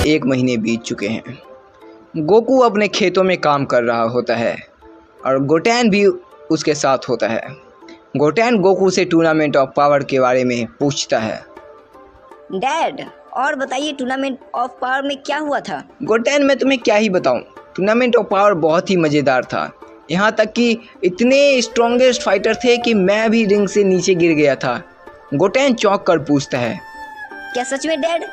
1 महीने बीत चुके हैं। गोकू अपने खेतों में काम कर रहा होता है और गोटेन भी उसके साथ होता है। गोटेन गोकू से टूर्नामेंट ऑफ पावर के बारे में पूछता है। डैड, और बताइए टूर्नामेंट ऑफ पावर में क्या हुआ था? गोटेन, मैं तुम्हें क्या ही बताऊं, टूर्नामेंट ऑफ पावर बहुत ही मज़ेदार था। यहाँ तक कि इतने स्ट्रॉन्गेस्ट फाइटर थे कि मैं भी रिंग से नीचे गिर गया था। गोटेन चौंक कर पूछता है, क्या सच में डैड?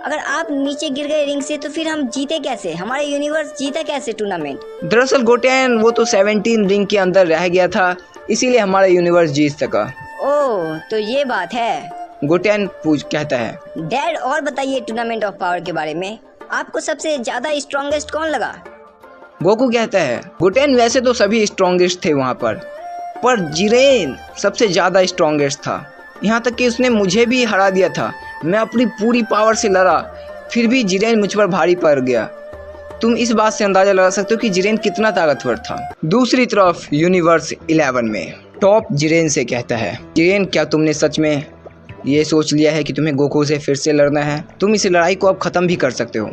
अगर आप नीचे गिर गए रिंग से तो फिर हम जीते कैसे? हमारा यूनिवर्स जीता कैसे टूर्नामेंट? दरअसल गोटेन, वो तो 17 रिंग के अंदर रह गया था, इसीलिए हमारा यूनिवर्स जीत सका। ओह, तो ये बात है। गोटेन कहता है। डैड, और बताइए टूर्नामेंट ऑफ पावर के बारे में, आपको सबसे ज्यादा स्ट्रॉन्गेस्ट कौन लगा? गोकू कहता है, गोटेन वैसे तो सभी स्ट्रॉन्गेस्ट थे वहाँ पर जिरेन सबसे ज़्यादा स्ट्रॉन्गेस्ट था। यहाँ तक कि उसने मुझे भी हरा दिया था। मैं अपनी पूरी पावर से लड़ा, फिर भी जिरेन मुझ पर भारी पड़ गया। तुम इस बात से अंदाज़ा लगा सकते हो कि जिरेन कितना ताकतवर था। दूसरी तरफ यूनिवर्स 11 में टॉप जिरेन से कहता है, जिरेन, क्या तुमने सच में ये सोच लिया है कि तुम्हें गोकू से फिर से लड़ना है? तुम इस लड़ाई को अब ख़त्म भी कर सकते हो।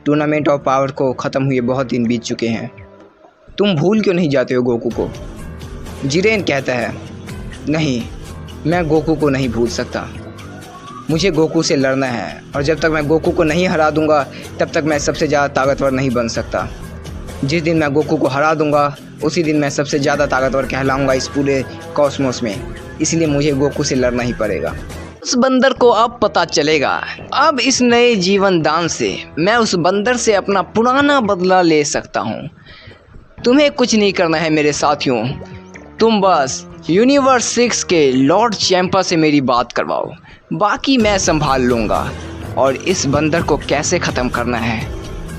टूर्नामेंट ऑफ पावर को ख़त्म हुए बहुत दिन बीत चुके हैं। तुम भूल क्यों नहीं जाते हो गोकू को? जिरेन कहता है, नहीं, मैं गोकू को नहीं भूल सकता। मुझे गोकू से लड़ना है और जब तक मैं गोकू को नहीं हरा दूंगा तब तक मैं सबसे ज़्यादा ताकतवर नहीं बन सकता। जिस दिन मैं गोकू को हरा दूंगा उसी दिन मैं सबसे ज़्यादा ताकतवर कहलाऊंगा इस पूरे कॉस्मोस में। इसलिए मुझे गोकू से लड़ना ही पड़ेगा। उस बंदर को अब पता चलेगा। अब इस नए जीवन दान से मैं उस बंदर से अपना पुराना बदला ले सकता हूँ। तुम्हें कुछ नहीं करना है मेरे साथियों, तुम बस यूनिवर्स 6 के लॉर्ड चैंपा से मेरी बात करवाओ, बाकी मैं संभाल लूँगा। और इस बंदर को कैसे ख़त्म करना है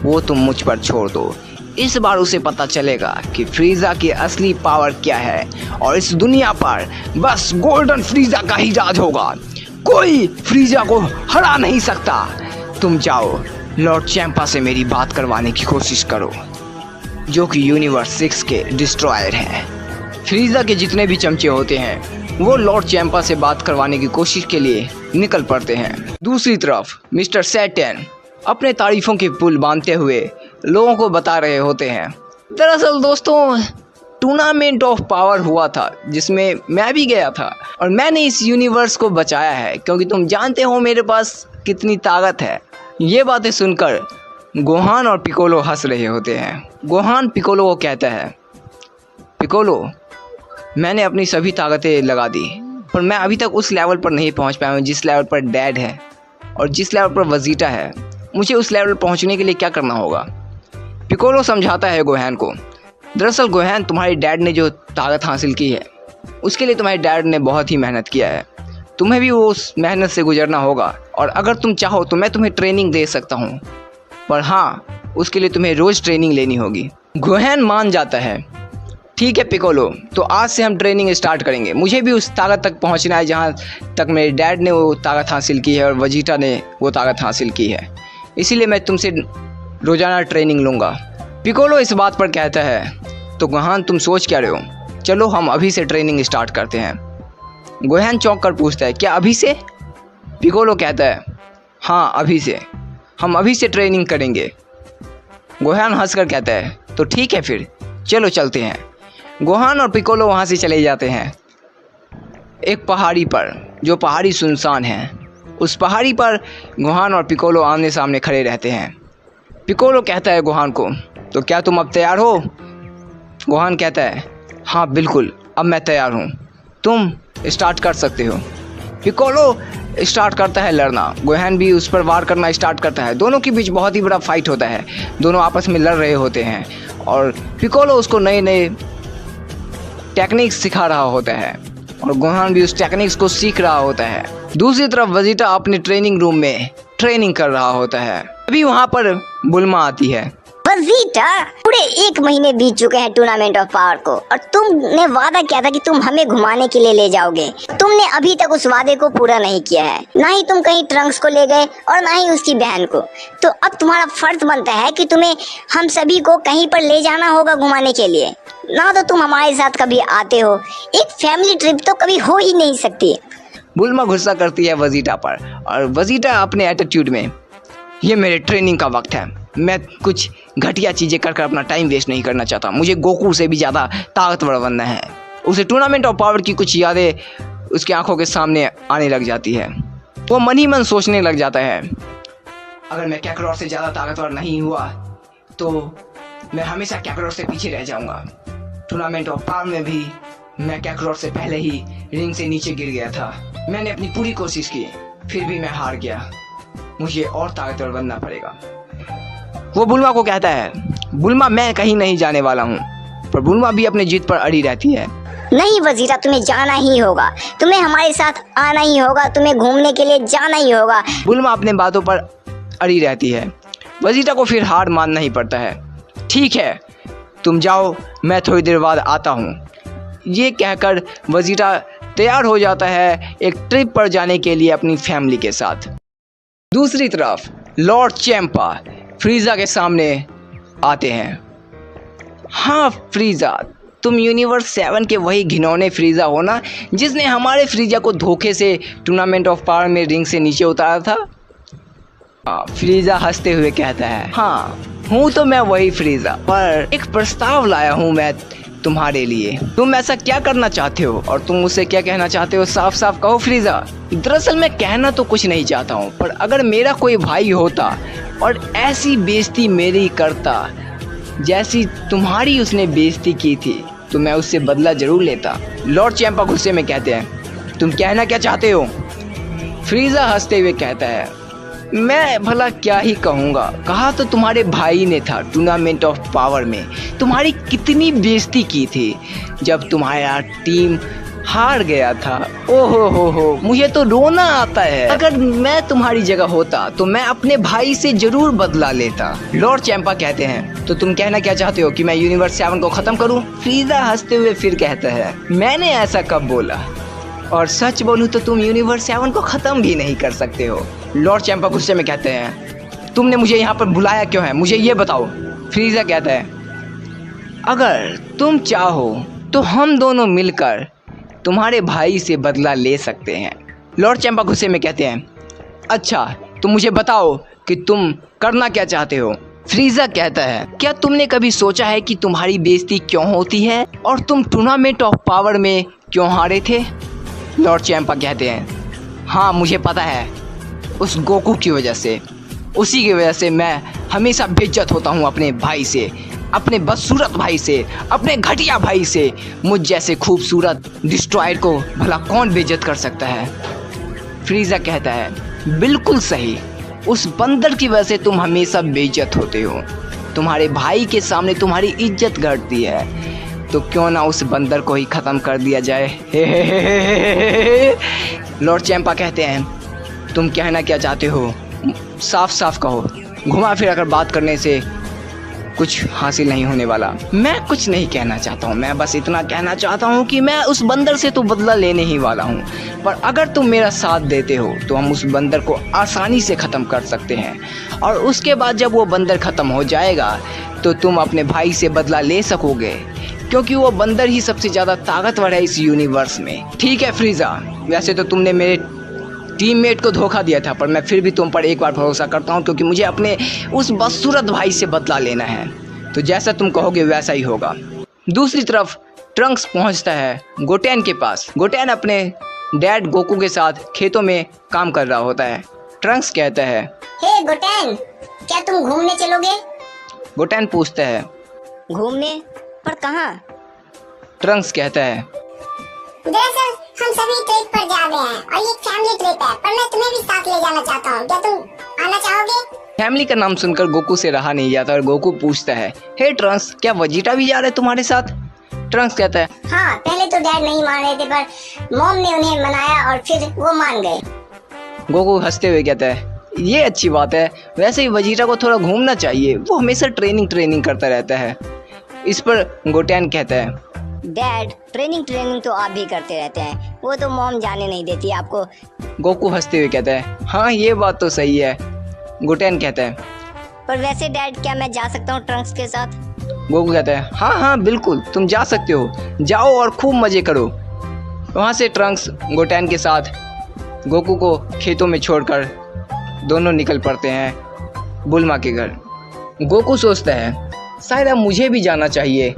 वो तुम मुझ पर छोड़ दो। इस बार उसे पता चलेगा कि फ्रीज़ा की असली पावर क्या है और इस दुनिया पर बस गोल्डन फ्रीज़ा का ही राज होगा। कोई फ्रीज़ा को हरा नहीं सकता। तुम जाओ लॉर्ड चैंपा से मेरी बात करवाने की कोशिश करो, जो कि यूनिवर्स 6 के डिस्ट्रॉयर हैं। फ्रीज़ा के जितने भी चमचे होते हैं वो लॉर्ड चैंपा से बात करवाने की कोशिश के लिए निकल पड़ते हैं। दूसरी तरफ मिस्टर सैटर्न अपने तारीफों के पुल बांधते हुए लोगों को बता रहे होते हैं। दरअसल दोस्तों, टूर्नामेंट ऑफ पावर हुआ था जिसमें मैं भी गया था और मैंने इस यूनिवर्स को बचाया है, क्योंकि तुम जानते हो मेरे पास कितनी ताकत है। ये बातें सुनकर गोहान और पिकोलो हंस रहे होते हैं। गोहान पिकोलो को कहता है, पिकोलो, मैंने अपनी सभी ताकतें लगा दी पर मैं अभी तक उस लेवल पर नहीं पहुंच पाया हूं जिस लेवल पर डैड है और जिस लेवल पर वजीटा है। मुझे उस लेवल पर पहुंचने के लिए क्या करना होगा? पिकोलो समझाता है गोहान को। दरअसल गोहान, तुम्हारे डैड ने जो ताकत हासिल की है उसके लिए तुम्हारे डैड ने बहुत ही मेहनत किया है। तुम्हें भी वो उस मेहनत से गुजरना होगा और अगर तुम चाहो तो मैं तुम्हें ट्रेनिंग दे सकता हूँ, पर हाँ, उसके लिए तुम्हें रोज़ ट्रेनिंग लेनी होगी। गोहान मान जाता है। ठीक है पिकोलो, तो आज से हम ट्रेनिंग स्टार्ट करेंगे। मुझे भी उस ताकत तक पहुंचना है जहां तक मेरे डैड ने वो ताकत हासिल की है और वजीटा ने वो ताकत हासिल की है, इसीलिए मैं तुमसे रोज़ाना ट्रेनिंग लूँगा। पिकोलो इस बात पर कहता है, तो गोहान तुम सोच क्या रहे हो? चलो हम अभी से ट्रेनिंग स्टार्ट करते हैं। गोहान चौंक कर पूछता है, क्या अभी से? पिकोलो कहता है, हाँ अभी से, हम अभी से ट्रेनिंग करेंगे। गोहान हंसकर कहता है, तो ठीक है फिर चलो चलते हैं। गोहान और पिकोलो वहाँ से चले जाते हैं एक पहाड़ी पर, जो पहाड़ी सुनसान है। उस पहाड़ी पर गोहान और पिकोलो आमने सामने खड़े रहते हैं। पिकोलो कहता है गोहान को, तो क्या तुम अब तैयार हो? गोहान कहता है, हाँ बिल्कुल, अब मैं तैयार हूँ, तुम स्टार्ट कर सकते हो। पिकोलो स्टार्ट करता है लड़ना, गोहान भी उस पर वार करना स्टार्ट करता है। दोनों के बीच बहुत ही बड़ा फाइट होता है, दोनों आपस में लड़ रहे होते हैं और पिकोलो उसको नए नए टेक्निक्स सिखा रहा होता है और गोहान भी उस टेक्निक्स को सीख रहा होता है। दूसरी तरफ वजीटा अपने ट्रेनिंग रूम में ट्रेनिंग कर रहा होता है। अभी वहाँ पर बुल्मा आती है। वजीटा, पूरे 1 महीने बीत चुके हैं टूर्नामेंट ऑफ पावर को और तुमने वादा किया था कि तुम हमें घुमाने के लिए ले जाओगे। तुमने अभी तक उस वादे को पूरा नहीं किया है। ना ही तुम कहीं ट्रंक्स को ले गए और ना ही उसकी बहन को। तो अब तुम्हारा फर्ज बनता है कि तुम्हें हम सभी को कहीं पर ले जाना होगा घुमाने के लिए। ना तो तुम हमारे साथ कभी आते हो, एक फैमिली ट्रिप तो कभी हो ही नहीं सकती। बुल्मा गुस्सा करती है वजीटा पर और वजीटा अपने एटीट्यूड में ये मेरे ट्रेनिंग का वक्त है। मैं कुछ घटिया चीज़ें कर अपना टाइम वेस्ट नहीं करना चाहता। मुझे गोकू से भी ज़्यादा ताकतवर बनना है। उसे टूर्नामेंट ऑफ पावर की कुछ यादें उसकी आंखों के सामने आने लग जाती है। वो मन ही मन सोचने लग जाता है, अगर मैं कैकरोट से ज़्यादा ताकतवर नहीं हुआ तो मैं हमेशा कैकरोट से पीछे रह जाऊंगा। टूर्नामेंट ऑफ पावर में भी मैं कैकरोट से पहले ही रिंग से नीचे गिर गया था। मैंने अपनी पूरी कोशिश की, फिर भी मैं हार गया। मुझे और ताकतवर बनना पड़ेगा। वो बुल्मा को कहता है, बुल्मा मैं कहीं नहीं जाने वाला हूँ। पर बुल्मा भी अपनी जीत पर अड़ी रहती है। नहीं वजीरा, तुम्हें जाना ही होगा, तुम्हें हमारे साथ आना ही होगा, तुम्हें घूमने के लिए जाना ही होगा। बुल्मा अपने बातों पर अड़ी रहती है। वजीरा को फिर हार मानना ही पड़ता है। ठीक है, तुम जाओ, मैं थोड़ी देर बाद आता हूँ। ये कहकर वजीरा तैयार हो जाता है एक ट्रिप पर जाने के लिए अपनी फैमिली के साथ। दूसरी तरफ लॉर्ड चैंपा फ्रीजा के सामने आते हैं। हाँ फ्रीजा, तुम यूनिवर्स 7 के वही घिनौने फ्रीजा हो ना, जिसने हमारे फ्रीजा को धोखे से टूर्नामेंट ऑफ पावर में रिंग से नीचे उतारा था। फ्रीजा हंसते हुए कहता है, हाँ हूँ तो मैं वही फ्रीजा, पर एक प्रस्ताव लाया हूँ मैं तुम्हारे लिए। तुम ऐसा क्या करना चाहते हो और तुम मुझसे क्या कहना चाहते हो, साफ साफ कहो फ्रीजा। दरअसल मैं कहना तो कुछ नहीं चाहता हूँ, पर अगर मेरा कोई भाई होता और ऐसी बेइज्जती मेरी करता जैसी तुम्हारी उसने बेइज्जती की थी, तो मैं उससे बदला जरूर लेता। लॉर्ड चैंपा गुस्से में कहते हैं, तुम कहना क्या चाहते हो? फ्रीजा हंसते हुए कहता है, मैं भला क्या ही कहूँगा, कहा तो तुम्हारे भाई ने था टूर्नामेंट ऑफ पावर में। तुम्हारी कितनी बेइज्जती की थी जब तुम्हारा टीम हार गया था। ओहो हो, मुझे तो रोना आता है। अगर मैं तुम्हारी जगह होता तो मैं अपने भाई से जरूर बदला लेता। लॉर्ड चैंपा कहते हैं, तो तुम कहना क्या चाहते हो कि मैं यूनिवर्स 7 को खत्म करूं? फ्रीजा हंसते हुए फिर कहता है, मैंने ऐसा कब बोला, और सच बोलूं तो तुम यूनिवर्स 7 को खत्म भी नहीं कर सकते हो। लॉर्ड चैंपा गुस्से में कहते हैं, तुमने मुझे यहाँ पर बुलाया क्यों है, मुझे ये बताओ। फ्रीजा कहता है, अगर तुम चाहो तो हम दोनों मिलकर तुम्हारे भाई से बदला ले सकते हैं। लॉर्ड चैंपा गुस्से में कहते हैं, अच्छा तो मुझे बताओ कि तुम करना क्या चाहते हो। फ्रीजा कहता है, क्या तुमने कभी सोचा है कि तुम्हारी बेइज्जती क्यों होती है और तुम टूर्नामेंट ऑफ पावर में क्यों हारे थे? लॉर्ड चैंपा कहते हैं, हाँ मुझे पता है, उस गोकू की वजह से, उसी की वजह से मैं हमेशा बेइज्जत होता हूँ अपने भाई से, अपने बदसूरत भाई से, अपने घटिया भाई से। मुझ जैसे खूबसूरत डिस्ट्रॉयर को भला कौन बेइज्जत कर सकता है? फ्रीजा कहता है, बिल्कुल सही, उस बंदर की वजह से तुम हमेशा बेइज्जत होते हो। तुम्हारे भाई के सामने तुम्हारी इज्जत घटती है, तो क्यों ना उस बंदर को ही ख़त्म कर दिया जाए। लॉर्ड चैंपा कहते हैं, तुम कहना क्या चाहते हो, साफ साफ कहो, घुमा फिरा कर बात करने से कुछ हासिल नहीं होने वाला। मैं कुछ नहीं कहना चाहता हूँ, मैं बस इतना कहना चाहता हूँ कि मैं उस बंदर से तो बदला लेने ही वाला हूँ, पर अगर तुम मेरा साथ देते हो तो हम उस बंदर को आसानी से ख़त्म कर सकते हैं, और उसके बाद जब वो बंदर ख़त्म हो जाएगा तो तुम अपने भाई से बदला ले सकोगे, क्योंकि वो बंदर ही सबसे ज़्यादा ताकतवर है इस यूनिवर्स में। ठीक है फ्रीजा, वैसे तो तुमने मेरे टीममेट को धोखा दिया था, पर मैं फिर भी तुम पर एक बार भरोसा करता हूँ, क्योंकि मुझे अपने उस बदसूरत भाई से बदला लेना है। तो जैसा तुम कहोगे वैसा ही होगा। दूसरी तरफ ट्रंक्स पहुँचता है गोटेन के पास। गोटेन अपने डैड गोकू के साथ खेतों में काम कर रहा होता है। ट्रंक्स कहता है, हे गोटेन, क्या तुम घूमने चलोगे? गोटेन पूछता है, घूमने? पर कहाँ? ट्रंक्स कहता है, दरअसल हम सभी ट्रिप पर जा रहे हैं और ये फैमिली ट्रिप है, पर मैं तुम्हें भी साथ ले जाना चाहता हूँ, क्या तुम आना चाहोगे? फैमिली का नाम सुनकर गोकू से रहा नहीं जाता और गोकू पूछता है, हे ट्रंक्स, क्या वजीटा भी जा रहे तुम्हारे साथ? ट्रंक्स कहता है, हाँ, पहले तो डैड नहीं मान रहे थे, पर मॉम ने उन्हें मनाया और फिर वो मान गए। गोकू हंसते हुए कहता है, ये अच्छी बात है, वैसे ही वजीटा को थोड़ा घूमना चाहिए, वो हमेशा ट्रेनिंग करता रहता है। इस पर गोटेन कहता है, डैड ट्रेनिंग तो आप भी करते रहते हैं, वो तो मॉम जाने नहीं देती आपको। गोकू हंसते हुए कहता है, हाँ ये बात तो सही है। गोटेन कहता है, पर वैसे डैड क्या मैं जा सकता हूँ ट्रंक्स के साथ? गोकू कहता है, हाँ बिल्कुल तुम जा सकते हो, जाओ और खूब मजे करो। वहाँ से ट्रंक्स गोटेन के साथ गोकू को खेतों में छोड़कर दोनों निकल पड़ते हैं बुल्मा के घर। गोकू सोचता है शायद अब मुझे भी जाना चाहिए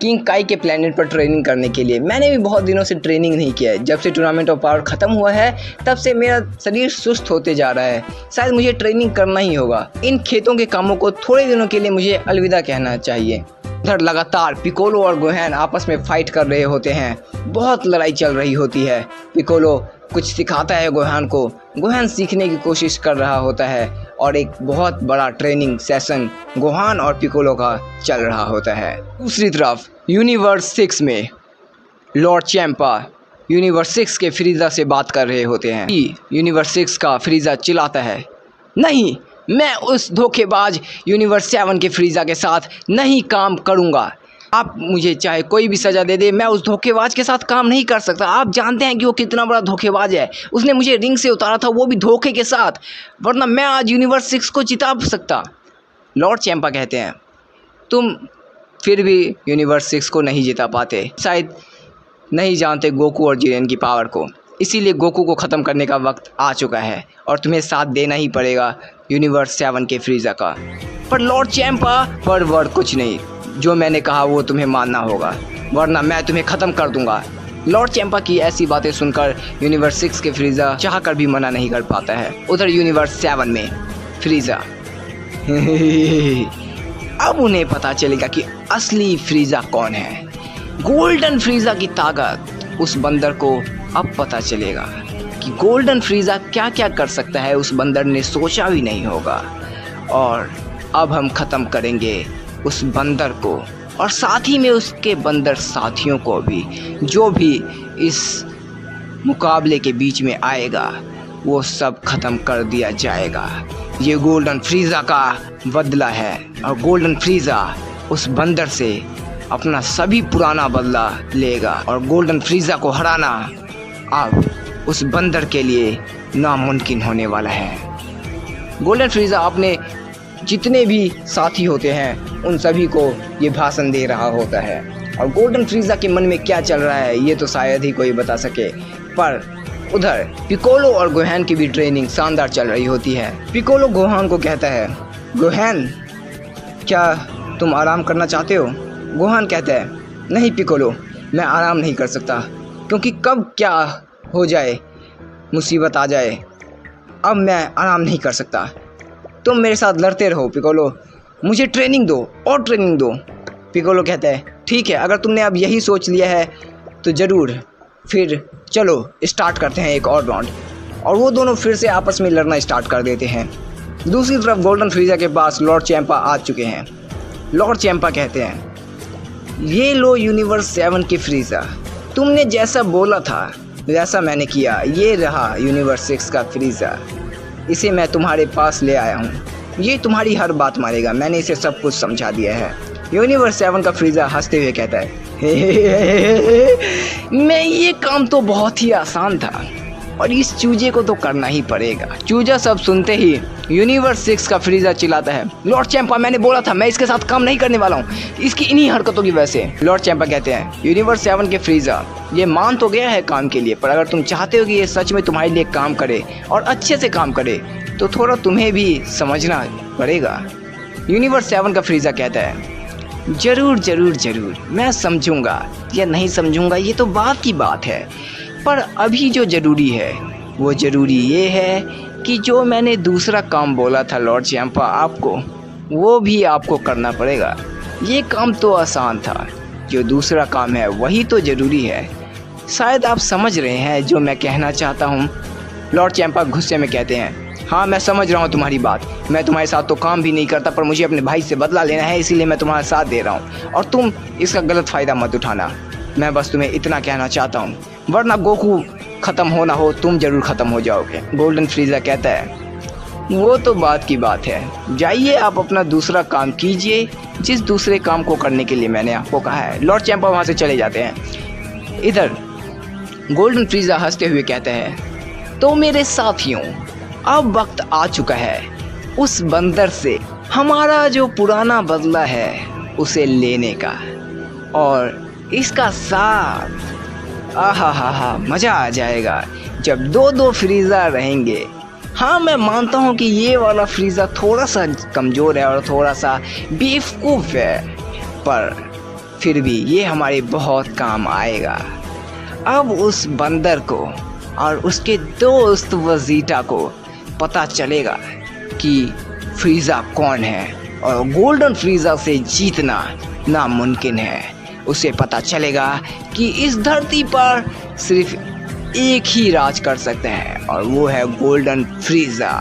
किंग काई के प्लेनेट पर ट्रेनिंग करने के लिए। मैंने भी बहुत दिनों से ट्रेनिंग नहीं किया है। जब से टूर्नामेंट ऑफ पावर ख़त्म हुआ है तब से मेरा शरीर सुस्त होते जा रहा है। शायद मुझे ट्रेनिंग करना ही होगा। इन खेतों के कामों को थोड़े दिनों के लिए मुझे अलविदा कहना चाहिए। उधर लगातार पिकोलो और गोहेन आपस में फाइट कर रहे होते हैं। बहुत लड़ाई चल रही होती है। पिकोलो कुछ सिखाता है गोहेन को। गोहेन सीखने की कोशिश कर रहा होता है और एक बहुत बड़ा ट्रेनिंग सेशन गोहान और पिकोलो का चल रहा होता है। दूसरी तरफ यूनिवर्स 6 में लॉर्ड चैंपा यूनिवर्स 6 के फ्रीजा से बात कर रहे होते हैं। यूनिवर्स 6 का फ्रीजा चिल्लाता है, नहीं, मैं उस धोखेबाज यूनिवर्स 7 के फ्रीजा के साथ नहीं काम करूँगा। आप मुझे चाहे कोई भी सज़ा दे दे, मैं उस धोखेबाज के साथ काम नहीं कर सकता। आप जानते हैं कि वो कितना बड़ा धोखेबाज है। उसने मुझे रिंग से उतारा था, वो भी धोखे के साथ, वरना मैं आज यूनिवर्स 6 को जिता सकता। लॉर्ड चैंपा कहते हैं, तुम फिर भी यूनिवर्स 6 को नहीं जिता पाते। शायद नहीं जानते गोकू और जिरेन की पावर को, इसीलिए गोकू को ख़त्म करने का वक्त आ चुका है और तुम्हें साथ देना ही पड़ेगा यूनिवर्स 7 के फ्रीजा का। पर लॉर्ड चैंपा पर वर्ड कुछ नहीं, जो मैंने कहा वो तुम्हें मानना होगा, वरना मैं तुम्हें ख़त्म कर दूंगा। लॉर्ड चैंपा की ऐसी बातें सुनकर यूनिवर्स 6 के फ्रीजा चाहकर भी मना नहीं कर पाता है। उधर यूनिवर्स 7 में फ्रीजा अब उन्हें पता चलेगा कि असली फ्रीजा कौन है। गोल्डन फ्रीजा की ताकत उस बंदर को अब पता चलेगा कि गोल्डन फ्रीजा क्या क्या कर सकता है। उस बंदर ने सोचा भी नहीं होगा। और अब हम ख़त्म करेंगे उस बंदर को और साथ ही में उसके बंदर साथियों को भी। जो भी इस मुकाबले के बीच में आएगा वो सब ख़त्म कर दिया जाएगा। ये गोल्डन फ्रीजा का बदला है और गोल्डन फ्रीजा उस बंदर से अपना सभी पुराना बदला लेगा और गोल्डन फ्रीजा को हराना अब उस बंदर के लिए नामुमकिन होने वाला है। गोल्डन फ्रीजा अपने जितने भी साथी होते हैं उन सभी को ये भाषण दे रहा होता है और गोल्डन फ्रीजा के मन में क्या चल रहा है ये तो शायद ही कोई बता सके। पर उधर पिकोलो और गोहेन की भी ट्रेनिंग शानदार चल रही होती है। पिकोलो गोहान को कहता है, गोहेन क्या तुम आराम करना चाहते हो? गोहान कहता है, नहीं पिकोलो, मैं आराम नहीं कर सकता, क्योंकि कब क्या हो जाए, मुसीबत आ जाए, अब मैं आराम नहीं कर सकता। तुम मेरे साथ लड़ते रहो पिकोलो, मुझे ट्रेनिंग दो और ट्रेनिंग दो। पिकोलो कहता है, ठीक है, अगर तुमने अब यही सोच लिया है तो ज़रूर, फिर चलो स्टार्ट करते हैं एक और राउंड। और वो दोनों फिर से आपस में लड़ना स्टार्ट कर देते हैं। दूसरी तरफ गोल्डन फ्रीजा के पास लॉर्ड चैंपा आ चुके हैं। लॉर्ड चैंपा कहते हैं, ये लो यूनिवर्स 7 की फ्रीजा, तुमने जैसा बोला था वैसा मैंने किया। ये रहा यूनिवर्स 6 का फ्रीजा, इसे मैं तुम्हारे पास ले आया हूँ। ये तुम्हारी हर बात मानेगा, मैंने इसे सब कुछ समझा दिया है। यूनिवर्स 7 का फ्रीजा हंसते हुए कहता है, मैं ये काम तो बहुत ही आसान था और इस चूजे को तो करना ही पड़ेगा। चूजा सब सुनते ही यूनिवर्स 6 का फ्रीजा चिल्लाता है, लॉर्ड चैंपा, मैंने बोला था मैं इसके साथ काम नहीं करने वाला हूँ, इसकी इन्हीं हरकतों की वजह से। लॉर्ड चैंपा कहते हैं, यूनिवर्स 7 के फ्रीजा, ये मान तो गया है काम के लिए, पर अगर तुम चाहते हो कि ये सच में तुम्हारे लिए काम करे और अच्छे से काम करे तो थोड़ा तुम्हें भी समझना पड़ेगा। यूनिवर्स 7 का फ्रीजा कहता है, ज़रूर ज़रूर ज़रूर, मैं समझूंगा या नहीं समझूंगा ये तो बात की बात है, पर अभी जो ज़रूरी है वो ज़रूरी ये है कि जो मैंने दूसरा काम बोला था लॉर्ड चैंपा आपको, वो भी आपको करना पड़ेगा। ये काम तो आसान था, जो दूसरा काम है वही तो ज़रूरी है। शायद आप समझ रहे हैं जो मैं कहना चाहता हूँ। लॉर्ड चैंपा गुस्से में कहते हैं, हाँ मैं समझ रहा हूँ तुम्हारी बात, मैं तुम्हारे साथ तो काम भी नहीं करता, पर मुझे अपने भाई से बदला लेना है, इसीलिए मैं तुम्हारा साथ दे रहा हूँ और तुम इसका गलत फ़ायदा मत उठाना। मैं बस तुम्हें इतना कहना चाहता हूँ, वरना गोकू ख़त्म हो ना हो तुम ज़रूर ख़त्म हो जाओगे। गोल्डन फ्रीजा कहता है, वो तो बात की बात है, जाइए आप अपना दूसरा काम कीजिए जिस दूसरे काम को करने के लिए मैंने आपको कहा है। लॉर्ड चैंपा वहाँ से चले जाते हैं। इधर गोल्डन फ्रीजा हंसते हुए कहते हैं, तो मेरे साथियों, अब वक्त आ चुका है उस बंदर से हमारा जो पुराना बदला है उसे लेने का, और इसका साथ आहा हा हा मज़ा आ जाएगा जब दो फ्रीज़ा रहेंगे हाँ, मैं मानता हूँ कि ये वाला फ्रीज़ा थोड़ा सा कमज़ोर है और थोड़ा सा बेवकूफ़ है, पर फिर भी ये हमारे बहुत काम आएगा। अब उस बंदर को और उसके दोस्त वजीटा को पता चलेगा कि फ्रीज़ा कौन है और गोल्डन फ्रीज़ा से जीतना नामुमकिन है। उसे पता चलेगा कि इस धरती पर सिर्फ एक ही राज कर सकते हैं और वो है गोल्डन फ्रीज़ा।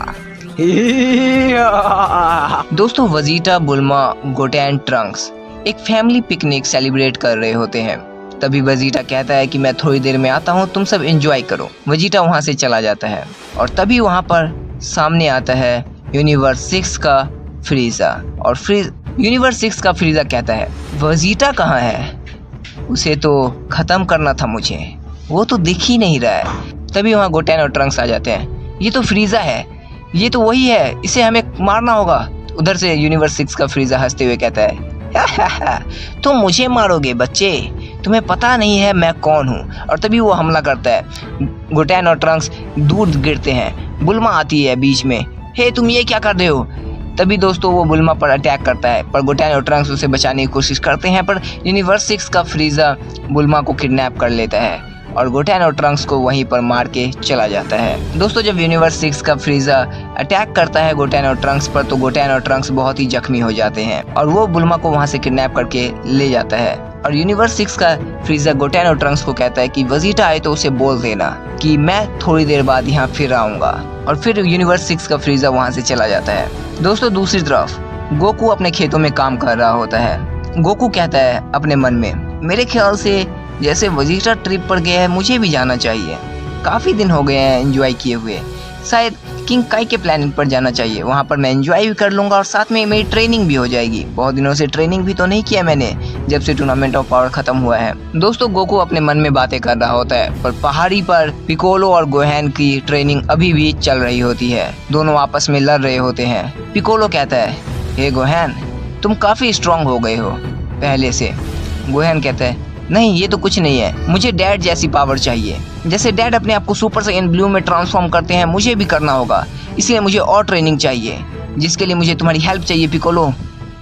दोस्तों, वजीटा, बुल्मा, गोटेन, ट्रंक्स एक फैमिली पिकनिक सेलिब्रेट कर रहे होते हैं। तभी वजीटा कहता है कि मैं थोड़ी देर में आता हूँ, तुम सब एंजॉय करो। वजीटा वहाँ से चला जाता है और तभी वहाँ पर सामने आता है यूनिवर्स 6 का फ्रीज़ा और यूनिवर्स 6 का फ्रीज़ा कहता है वजीटा कहाँ है, उसे तो ख़त्म करना था मुझे, वो तो दिख ही नहीं रहा है। तभी वहाँ गोटेन और ट्रंक्स आ जाते हैं। ये तो फ्रीज़ा है, ये तो वही है, इसे हमें मारना होगा। उधर से यूनिवर्स 6 का फ्रीज़ा हंसते हुए कहता है तुम मुझे मारोगे बच्चे, तुम्हें पता नहीं है मैं कौन हूँ। और तभी वो हमला करता है। गोटेन और ट्रंक्स दूर गिरते हैं। बुल्मा आती है बीच में, हे तुम ये क्या कर रहे हो। तभी दोस्तों वो बुल्मा पर अटैक करता है, पर गोटेन और ट्रंक्स उसे बचाने की कोशिश करते हैं, पर यूनिवर्स 6 का फ्रीज़ा बुल्मा को किडनैप कर लेता है और गोटेन और ट्रंक्स को वहीं पर मार के चला जाता है। दोस्तों, जब यूनिवर्स 6 का फ्रीज़ा अटैक करता है गोटेन और ट्रंक्स पर, तो गोटेन और ट्रंक्स बहुत ही जख्मी हो जाते हैं और वो बुल्मा को वहाँ से किडनैप करके ले जाता है। और यूनिवर्स 6 का फ्रीज़ा गोटेन और ट्रंक्स को कहता है कि वजीटा आए तो उसे बोल देना कि मैं थोड़ी देर बाद यहाँ फिर आऊँगा। और फिर यूनिवर्स 6 का फ्रीज़ा वहाँ से चला जाता है। दोस्तों, दूसरी तरफ गोकू अपने खेतों में काम कर रहा होता है। गोकू कहता है अपने मन में, मेरे ख्याल से जैसे वजीटा ट्रिप पर गया है, मुझे भी जाना चाहिए। काफ़ी दिन हो गए हैं एंजॉय किए हुए, शायद किंग काई के प्लानिट पर जाना चाहिए। वहाँ पर मैं एंजॉय भी कर लूँगा और साथ में मेरी ट्रेनिंग भी हो जाएगी। बहुत दिनों से ट्रेनिंग भी तो नहीं किया मैंने, जब से टूर्नामेंट ऑफ पावर ख़त्म हुआ है। दोस्तों, गोकू अपने मन में बातें कर रहा होता है, पर पहाड़ी पर पिकोलो और गोहेन की ट्रेनिंग अभी भी चल रही होती है। दोनों आपस में लड़ रहे होते हैं। पिकोलो कहता है, हे गोहेन, तुम काफ़ी स्ट्रांग हो गए हो पहले से। गोहेन कहता है, नहीं ये तो कुछ नहीं है, मुझे डैड जैसी पावर चाहिए। जैसे डैड अपने आप को सुपर साइयन ब्लू में ट्रांसफॉर्म करते हैं, मुझे भी करना होगा, इसलिए मुझे और ट्रेनिंग चाहिए, जिसके लिए मुझे तुम्हारी हेल्प चाहिए पिकोलो।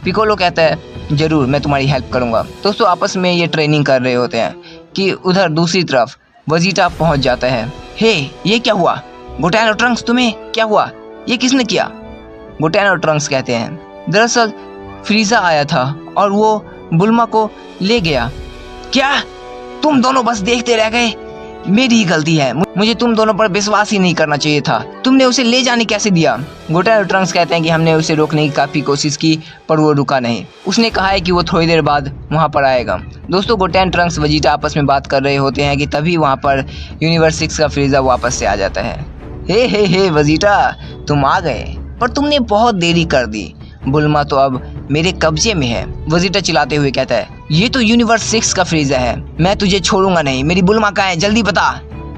पिकोलो कहता है, ज़रूर मैं तुम्हारी हेल्प करूँगा। दोस्तों, आपस में ये ट्रेनिंग कर रहे होते हैं कि उधर दूसरी तरफ वजीटा पहुँच जाता है। हे, ये क्या हुआ? गोटेन और ट्रंक्स, तुम्हें क्या हुआ? ये किसने किया? गोटेन और ट्रंक्स कहते हैं, दरअसल फ्रीज़ा आया था और वो बुल्मा को ले गया। क्या? तुम दोनों बस देखते रह गए? मेरी ही गलती है, मुझे तुम दोनों पर विश्वास ही नहीं करना चाहिए था। तुमने उसे ले जाने कैसे दिया? गोटेन और ट्रंक्स कहते हैं कि हमने उसे रोकने की काफ़ी कोशिश की, पर वो रुका नहीं। उसने कहा है कि वो थोड़ी देर बाद वहाँ पर आएगा। दोस्तों, गोटेन, ट्रंक्स, वजीटा आपस में बात कर रहे होते हैं कि तभी वहाँ पर यूनिवर्स 6 का फ्रीज़ा वापस से आ जाता है। हे वजीटा, तुम आ गए, पर तुमने बहुत देरी कर दी। बुल्मा तो अब मेरे कब्जे में है। वजीटा चिल्लाते हुए कहता है, ये तो यूनिवर्स 6 का फ्रीज़ा है, मैं तुझे छोड़ूंगा नहीं। मेरी बुल्मा कहाँ है? जल्दी बता,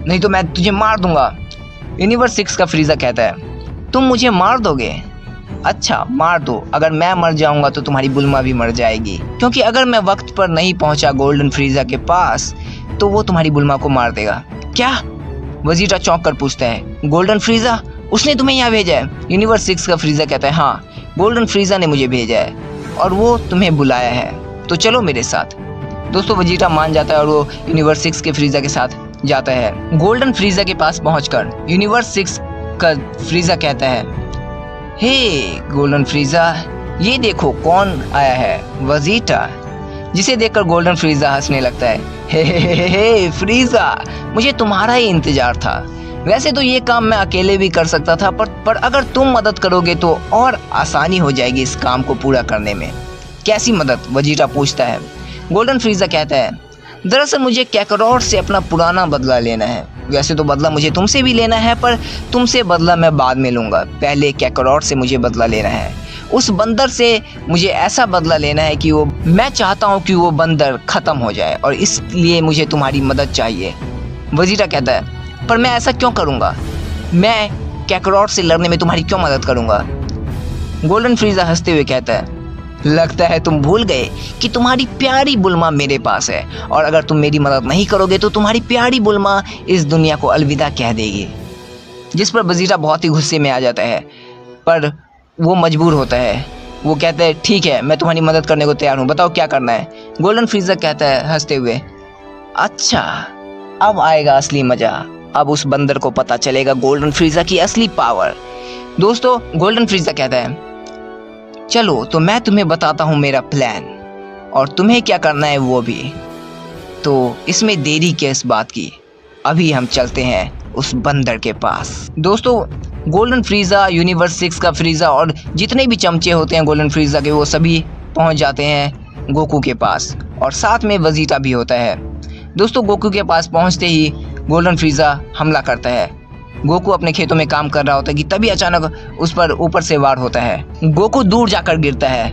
नहीं तो मैं तुझे मार दूंगा। यूनिवर्स 6 का फ्रीज़ा कहता है, तुम मुझे मार दोगे? अच्छा, मार दो। अगर मैं मर जाऊंगा तो तुम्हारी बुल्मा भी मर जाएगी, क्योंकि अगर मैं वक्त पर नहीं पहुंचा गोल्डन फ्रीज़ा के पास तो वो तुम्हारी बुल्मा को मार देगा। क्या? वजीटा चौंक कर पूछता है, गोल्डन फ्रीज़ा? उसने तुम्हें यहाँ भेजा है? यूनिवर्स 6 का फ्रीज़ा कहता है, हाँ, गोल्डन फ्रीज़ा ने मुझे भेजा है और वो तुम्हें बुलाया है, तो चलो मेरे साथ। दोस्तों, वजीटा मान जाता है और वो यूनिवर्स 6 के फ्रीज़ा के साथ जाता है। गोल्डन फ्रीज़ा के पास पहुंचकर यूनिवर्स 6 का फ्रीज़ा कहता है, हे गोल्डन फ्रीज़ा, ये देखो कौन आया है, वजीटा। जिसे देखकर गोल्डन फ्रीज़ा हंसने लगता है, हे फ्रीज़ा, मुझे तुम्हारा ही इंतजार था। वैसे तो ये काम मैं अकेले भी कर सकता था, पर अगर तुम मदद करोगे तो और आसानी हो जाएगी इस काम को पूरा करने में। कैसी मदद? वजीटा पूछता है। गोल्डन फ्रीज़ा कहता है, दरअसल मुझे कैकरॉट से अपना पुराना बदला लेना है। वैसे तो बदला मुझे तुमसे भी लेना है, पर तुमसे बदला मैं बाद में लूँगा। पहले कैकरॉट से मुझे बदला लेना है। उस बंदर से मुझे ऐसा बदला लेना है कि मैं चाहता हूँ कि वो बंदर ख़त्म हो जाए, और इसलिए मुझे तुम्हारी मदद चाहिए। वजीटा कहता है, पर मैं ऐसा क्यों करूँगा? मैं कैकरॉट से लड़ने में तुम्हारी क्यों मदद करूँगा? गोल्डन फ्रीज़ा हंसते हुए कहता है, लगता है तुम भूल गए कि तुम्हारी प्यारी बुल्मा मेरे पास है, और अगर तुम मेरी मदद नहीं करोगे तो तुम्हारी प्यारी बुल्मा इस दुनिया को अलविदा कह देगी। जिस पर वजीरा बहुत ही गुस्से में आ जाता है, पर वो मजबूर होता है। वो कहता है ठीक है, मैं तुम्हारी मदद करने को तैयार हूँ, बताओ क्या करना है। गोल्डन फ्रीज़र कहता है हंसते हुए, अच्छा अब आएगा असली मजा, अब उस बंदर को पता चलेगा गोल्डन फ्रीज़र की असली पावर। दोस्तों गोल्डन फ्रीज़र कहता है चलो तो मैं तुम्हें बताता हूँ मेरा प्लान, और तुम्हें क्या करना है वो भी। तो इसमें देरी किस बात की, अभी हम चलते हैं उस बंदर के पास। दोस्तों गोल्डन फ्रीज़ा, यूनिवर्स 6 का फ्रीज़ा और जितने भी चमचे होते हैं गोल्डन फ्रीज़ा के, वो सभी पहुंच जाते हैं गोकू के पास, और साथ में वजीटा भी होता है। दोस्तों गोकू के पास पहुंचते ही गोल्डन फ्रीज़ा हमला करता है। गोकू अपने खेतों में काम कर रहा होता है कि तभी अचानक उस पर ऊपर से वार होता है। गोकू दूर जाकर गिरता है।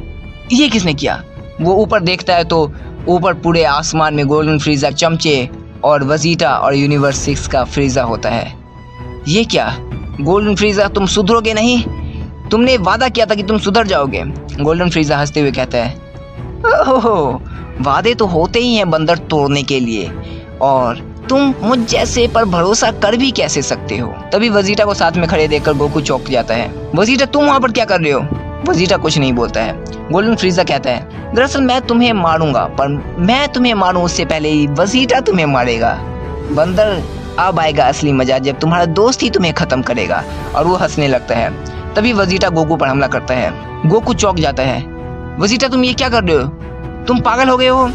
ये किसने किया? वो ऊपर देखता है तो ऊपर पूरे आसमान में गोल्डन फ्रीज़ा, चमचे और वजीटा और यूनिवर्स 6 का फ्रीज़ा होता है। ये क्या गोल्डन फ्रीज़ा, तुम सुधरोगे नहीं? तुमने वादा किया था कि तुम सुधर जाओगे। गोल्डन फ्रीज़ा हंसते हुए कहता है ओहो, वादे तो होते ही हैं बंदर तोड़ने के लिए, और तुम मुझ जैसे पर भरोसा कर भी कैसे सकते हो। तभी वजीटा को साथ में खड़े देखकर गोकू चौंक जाता है। वजीटा तुम वहाँ पर क्या कर रहे हो? वजीटा कुछ नहीं बोलता है। गोल्डन फ्रीज़ा कहता है दरअसल मैं तुम्हें मारूंगा, पर मैं तुम्हें मारूं उससे पहले ही वजीटा तुम्हें मारेगा। बंदर अब आएगा असली मजा, जब तुम्हारा दोस्त ही तुम्हें खत्म करेगा। और वो हंसने लगता है। तभी वजीटा गोकू पर हमला करता है। गोकू चौंक जाता है। वजीटा तुम ये क्या कर रहे हो? तुम पागल हो गए हो?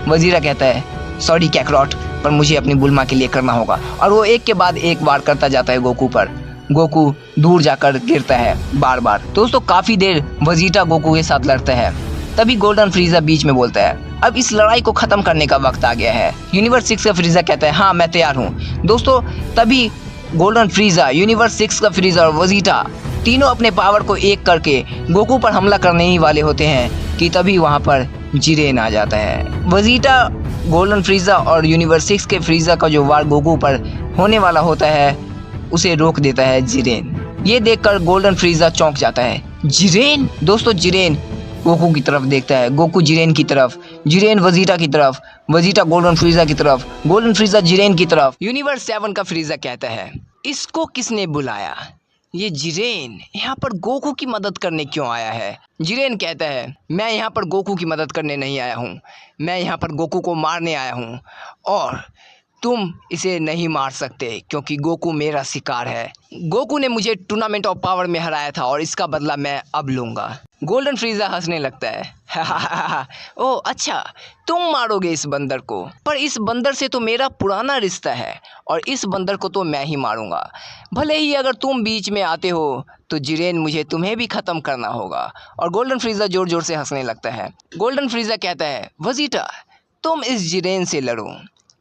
वजीरा कहता है सॉरी कैकरॉट, पर मुझे अपनी बुल्मा के लिए करना होगा। और वो एक के बाद एक वार करता जाता है गोकू पर। गोकू दूर जाकर गिरता है बार बार। दोस्तों काफी देर वजीटा गोकू के साथ लड़ता है। तभी गोल्डन फ्रीज़ा बीच में बोलता है अब इस लड़ाई को खत्म करने का वक्त आ गया है। यूनिवर्स 6 का फ्रीज़ा कहता है हाँ मैं तैयार हूँ। दोस्तों तभी गोल्डन फ्रीज़ा, यूनिवर्स 6 का फ्रीज़ा और वजीटा तीनों अपने पावर को एक करके गोकू पर हमला करने ही वाले होते हैं कि तभी वहाँ पर जिरेन आ जाता है। वजीटा, गोल्डन फ्रीज़ा और यूनिवर्स 6 के फ्रीज़ा का जो वार गोकू पर होने वाला होता है उसे रोक देता है जिरेन। ये देखकर गोल्डन फ्रीज़ा चौंक जाता है। जिरेन? दोस्तों जिरेन गोकू की तरफ देखता है, गोकू जिरेन की तरफ, जिरेन वजीटा की तरफ, वजीटा गोल्डन फ्रीज़ा की तरफ, गोल्डन फ्रीज़ा जिरेन की तरफ। यूनिवर्स 7 का फ्रीज़ा कहता है इसको किसने बुलाया? ये जिरेन यहाँ पर गोकू की मदद करने क्यों आया है? जिरेन कहता है मैं यहाँ पर गोकू की मदद करने नहीं आया हूँ, मैं यहाँ पर गोकू को मारने आया हूँ, और तुम इसे नहीं मार सकते क्योंकि गोकू मेरा शिकार है। गोकू ने मुझे टूर्नामेंट ऑफ पावर में हराया था और इसका बदला मैं अब लूँगा। गोल्डन फ्रीज़ा हंसने लगता है ओह अच्छा, तुम मारोगे इस बंदर को? पर इस बंदर से तो मेरा पुराना रिश्ता है और इस बंदर को तो मैं ही मारूंगा। भले ही अगर तुम बीच में आते हो तो जिरेन मुझे तुम्हें भी ख़त्म करना होगा। और गोल्डन फ्रीज़ा ज़ोर ज़ोर से हंसने लगता है। गोल्डन फ्रीज़ा कहता है वजीटा तुम इस जिरेन से लड़ो,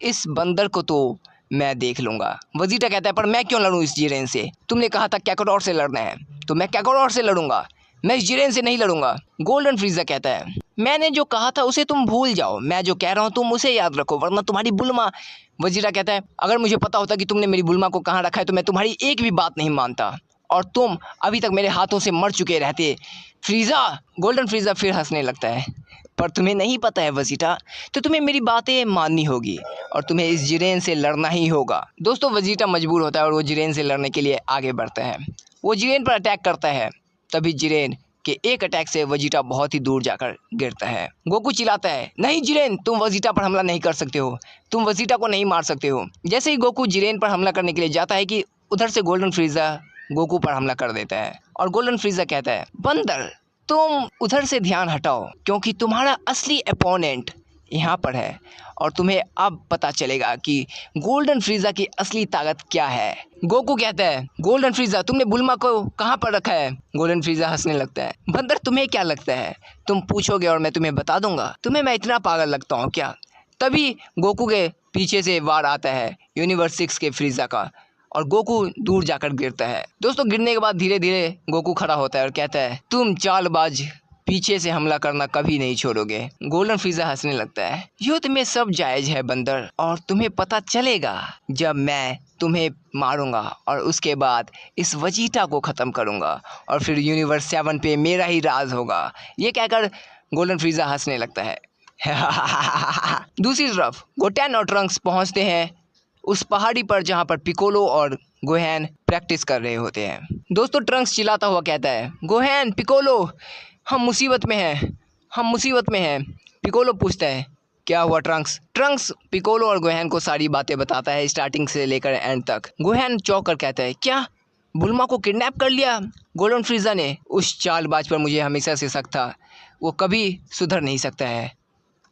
इस बंदर को तो मैं देख लूँगा। वजीटा कहता है पर मैं क्यों लड़ूँ इस जिरेन से? तुमने कहा था कैकोडोर से लड़ना है, तो मैं कैकोडोर से लड़ूंगा, मैं इस जिरेन से नहीं लड़ूंगा। गोल्डन फ्रीज़ा कहता है मैंने जो कहा था उसे तुम भूल जाओ, मैं जो कह रहा हूँ तुम उसे याद रखो वरना तुम्हारी बुल्मा। वजीरा कहता है अगर मुझे पता होता कि तुमने मेरी बुल्मा को कहाँ रखा है तो मैं तुम्हारी एक भी बात नहीं मानता और तुम अभी तक मेरे हाथों से मर चुके रहते। फ्रीज़ा, गोल्डन फ्रीज़ा फिर हंसने लगता है पर तुम्हें नहीं पता है वजीटा, तो तुम्हें मेरी बातें माननी होगी और तुम्हें इस जिरेन से लड़ना ही होगा। दोस्तों वजीटा मजबूर होता है और वो जिरेन से लड़ने के लिए आगे बढ़ता है। वो जिरेन पर अटैक करता है। तभी जिरेन के एक अटैक से वजीटा बहुत ही दूर जाकर गिरता है। गोकू चिल्लाता है नहीं जिरेन, तुम वजीटा पर हमला नहीं कर सकते हो, तुम वजीटा को नहीं मार सकते हो। जैसे ही गोकू जिरेन पर हमला करने के लिए जाता है कि उधर से गोल्डन फ्रीज़ा गोकू पर हमला कर देता है और गोल्डन फ्रीज़ा कहता है बंदर तुम उधर से ध्यान हटाओ क्योंकि तुम्हारा असली अपोनेंट यहाँ पर है और तुम्हें अब पता चलेगा कि गोल्डन फ्रीज़ा की असली ताकत क्या है। गोकू कहता है गोल्डन फ्रीज़ा तुमने बुल्मा को कहाँ पर रखा है? गोल्डन फ्रीज़ा हंसने लगता है बंदर तुम्हें क्या लगता है, तुम पूछोगे और मैं तुम्हें बता दूंगा, तुम्हें मैं इतना पागल लगता हूँ क्या? तभी गोकू के पीछे से वार आता है यूनिवर्स 6 के फ्रीज़ा का और गोकू दूर जाकर गिरता है। दोस्तों गिरने के बाद धीरे धीरे गोकू खड़ा होता है और कहता है तुम चालबाज, पीछे से हमला करना कभी नहीं छोड़ोगे। गोल्डन फ्रीज़ा हंसने लगता है युद्ध में सब जायज है बंदर, और तुम्हें पता चलेगा जब मैं तुम्हें मारूंगा और उसके बाद इस वजीटा को ख़त्म करूंगा और फिर यूनिवर्स 7 पे मेरा ही राज होगा। ये कहकर गोल्डन फ्रीज़ा हंसने लगता है दूसरी तरफ गोटेन और ट्रंक्स पहुंचते हैं उस पहाड़ी पर जहाँ पर पिकोलो और गोहेन प्रैक्टिस कर रहे होते हैं। दोस्तों ट्रंक्स चिल्लाता हुआ कहता है, गोहेन, पिकोलो, हम मुसीबत में हैं, हम मुसीबत में हैं। पिकोलो पूछता है, क्या हुआ ट्रंक्स? ट्रंक्स पिकोलो और गोहेन को सारी बातें बताता है, स्टार्टिंग से लेकर एंड तक। गोहेन चौंक कर कहता है, क्या बुल्मा को किडनैप कर लिया गोल्डन फ्रीजा ने? उस चालबाज पर मुझे हमेशा से शक था, वो कभी सुधर नहीं सकता है।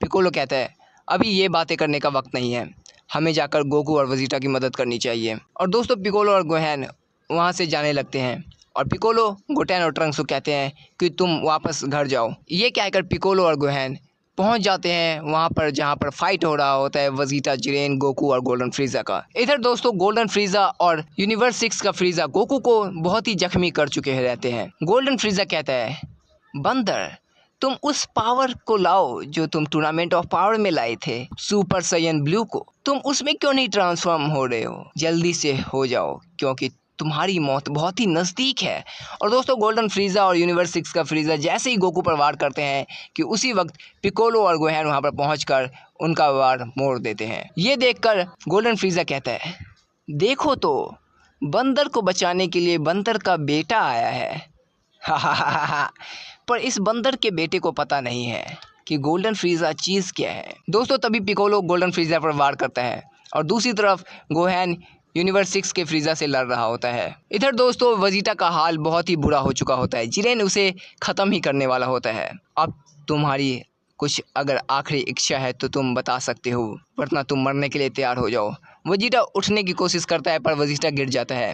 पिकोलो कहता है, अभी ये बातें करने का वक्त नहीं है, हमें जाकर गोकू और वेजिटा की मदद करनी चाहिए। और दोस्तों पिकोलो और गोहेन वहाँ से जाने लगते हैं और पिकोलो गोटेन और ट्रंक्स को कहते हैं कि तुम वापस घर जाओ। ये कहकर पिकोलो और गोहेन पहुंच जाते हैं वहां पर जहां पर फाइट हो रहा होता है वेजिटा, जिरेन, गोकू और गोल्डन फ्रीजा का। इधर दोस्तों गोल्डन फ्रीजा और यूनिवर्स 6 का फ्रीजा गोकू को बहुत ही जख्मी कर चुके रहते हैं। गोल्डन फ्रीजा कहता है, बंदर, तुम उस पावर को लाओ जो तुम टूर्नामेंट ऑफ पावर में लाए थे, सुपर साइयन ब्लू को। तुम उसमें क्यों नहीं ट्रांसफॉर्म हो रहे हो? जल्दी से हो जाओ क्योंकि तुम्हारी मौत बहुत ही नज़दीक है। और दोस्तों गोल्डन फ्रीजा और यूनिवर्स 6 का फ्रीजा जैसे ही गोकू पर वार करते हैं कि उसी वक्त पिकोलो और गोहेन वहां पर पहुंचकर उनका वार मोड़ देते हैं। ये देखकर गोल्डन फ्रीजा कहता है, देखो तो, बंदर को बचाने के लिए बंदर का बेटा आया है। पर इस बंदर के बेटे को पता नहीं है कि गोल्डन फ्रीजा चीज़ क्या है। दोस्तों तभी पिकोलो गोल्डन फ्रीजा पर वार करता है और दूसरी तरफ गोहेन यूनिवर्स 6 के फ्रीजा से लड़ रहा होता है। इधर दोस्तों वेजिटा का हाल बहुत ही बुरा हो चुका होता है, जिरेन उसे ख़त्म ही करने वाला होता है। अब तुम्हारी कुछ अगर आखिरी इच्छा है तो तुम बता सकते हो, वरना तुम मरने के लिए तैयार हो जाओ। वेजिटा उठने की कोशिश करता है पर वेजिटा गिर जाता है।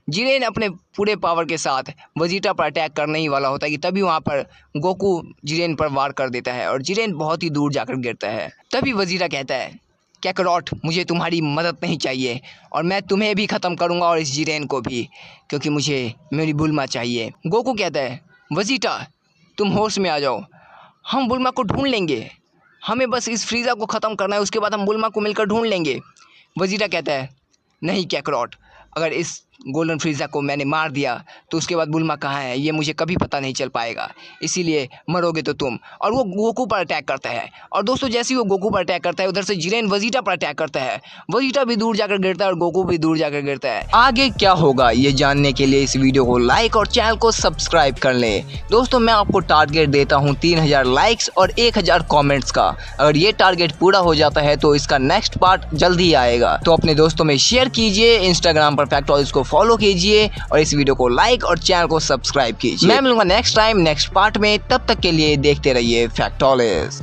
जिरेन अपने पूरे पावर के साथ वेजिटा पर अटैक करने ही वाला होता है कि तभी वहाँ पर गोकू जिरेन पर वार कर देता है और जिरेन बहुत ही दूर जाकर गिरता है। तभी वेजिटा कहता है, कैकरॉट, मुझे तुम्हारी मदद नहीं चाहिए और मैं तुम्हें भी ख़त्म करूँगा और इस जिरेन को भी, क्योंकि मुझे मेरी बुल्मा चाहिए। गोकू कहता है, वेजिटा, तुम होश में आ जाओ, हम बुल्मा को ढूंढ लेंगे, हमें बस इस फ्रीजा को ख़त्म करना है, उसके बाद हम बुल्मा को मिलकर ढूंढ लेंगे। वेजिटा कहता है, नहीं कैकरॉट, अगर इस गोल्डन फ्रीजा को मैंने मार दिया तो उसके बाद बुल्मा कहाँ है ये मुझे कभी पता नहीं चल पाएगा, इसीलिए मरोगे तो तुम। और वो गोकू पर अटैक करता है और दोस्तों जैसे ही वो गोकू पर अटैक करता है उधर से जिरेन वेजिटा पर अटैक करता है। वेजिटा भी दूर जाकर गिरता है और गोकू भी दूर जाकर गिरता है। आगे क्या होगा ये जानने के लिए इस वीडियो को लाइक और चैनल को सब्सक्राइब कर लें। दोस्तों मैं आपको टारगेट देता हूँ 3000 लाइक्स और 1000 कॉमेंट्स का। अगर ये टारगेट पूरा हो जाता है तो इसका नेक्स्ट पार्ट जल्दी आएगा, तो अपने दोस्तों में शेयर कीजिए, इंस्टाग्राम पर फैक्टॉलिस को फॉलो कीजिए और इस वीडियो को लाइक और चैनल को सब्सक्राइब कीजिए। मैं मिलूंगा नेक्स्ट टाइम नेक्स्ट पार्ट में, तब तक के लिए देखते रहिए फैक्टॉलिस।